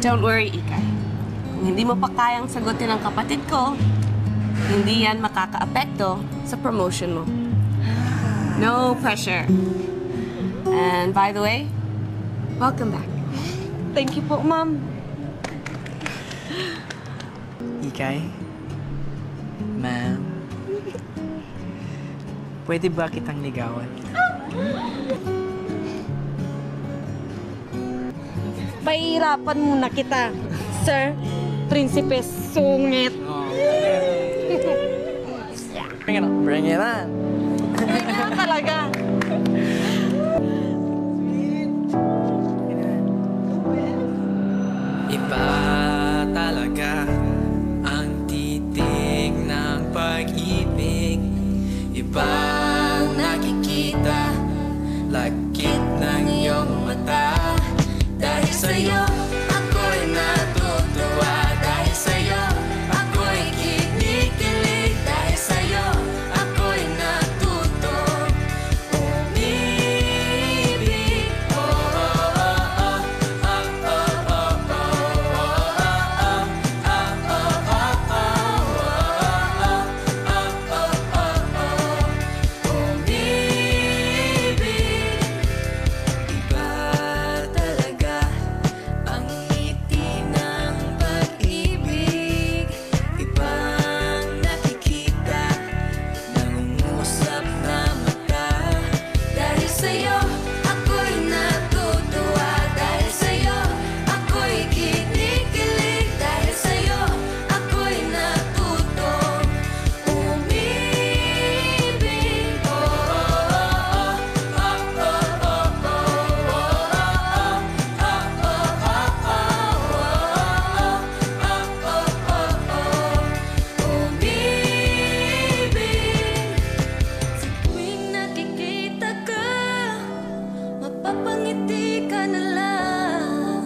Don't worry, Ikay. Kung hindi mo pa kayang sagutin ang kapatid ko, hindi yan makaka-apekto sa promotion mo. No pressure. And by the way, welcome back. Thank you po, ma'am. Ikay? Ma'am? Pwede ba kitang ligawan? Pahirapan muna kita, Sir Prinsipe Sungit. Bring it on. Bring it on. Kaya talaga. Iba talaga ang titig ng pag-ibig. Ibang nakikita, lakit ng iyong mata. Dahil sa'yo, ako'y natutuwa. Dahil sa'yo, ako'y kinikilig. Dahil sa'yo, ako'y natuto umibig. Oh, oh, oh, oh, oh, oh, oh, oh, oh, umibig. Iba talaga ang ngiti ng pag-ibig. Ibang nakikita, nangungusap na mata. Dahil sa'yo, ako'y natutuwa. Dahil sa'yo, ako'y kinikilig. Dahil sa'yo, ako'y natuto umibig. Oh, oh, oh, oh, oh, oh, sa tuwing nakikita ka, mapapangiti ka na lang.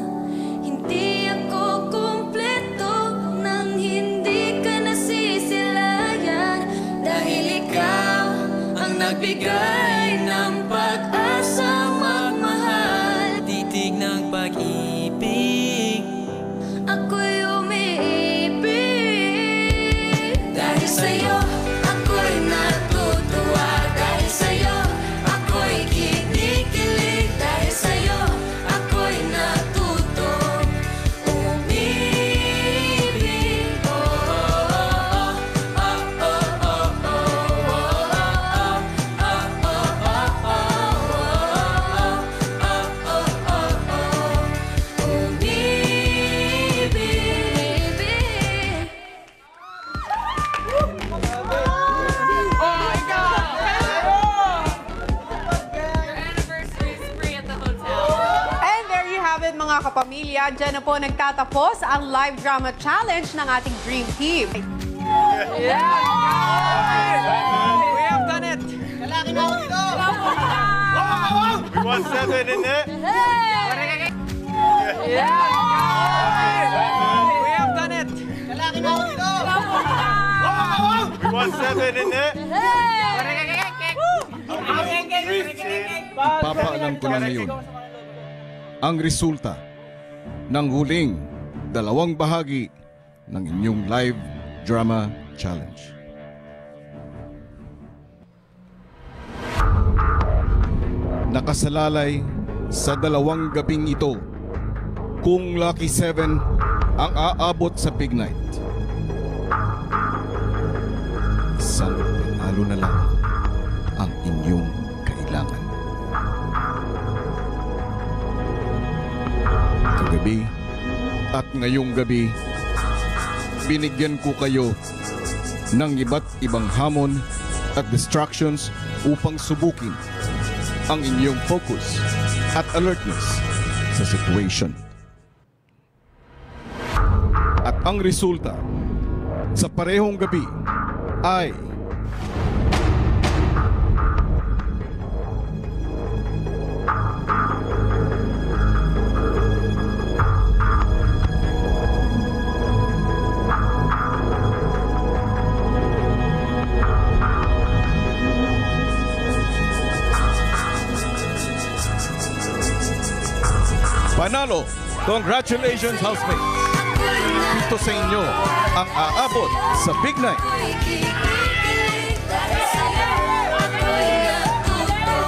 Hindi ako kumpleto nang hindi ka nasisilayan. Dahil ikaw ang nagbigay ng pag-asa magmahal. Titig ng pag-ibig, ako'y umiibig. Dahil sa'yo, ako'y natutuwa. Dahil sa'yo, ako'y kinikilig. Dahil sa'yo, ako'y natuto umibig. Oh, oh, oh, oh, oh, oh, umibig. And there you have it, mga kapamilya. Diyan na po nagtatapos ang live drama challenge ng ating Dream Team. We have done it! We want 7 in there. We have done it! We want 7 in there. Papaalam ko na ngayon ang resulta ng huling 2 bahagi ng inyong live drama challenge. Nakasalalay sa 2 gabing ito kung Lucky 7 ang aabot sa Pig Night. Isang panalo na lang ang inyong kailangan. Kagabi at ngayong gabi, binigyan ko kayo ng iba't ibang hamon at distractions upang subukin ang inyong focus at alertness sa situation. At ang resulta sa parehong gabi ay panalo Congratulations, housemates! Ito sa inyo ang aabot sa Big Night. Ako'y kikilig dahil sa'yo ako'y natuto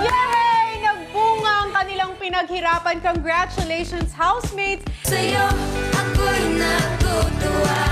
Yay! Nagbunga ang kanilang pinaghirapan. Congratulations, housemates! Sa'yo ako'y natutuwa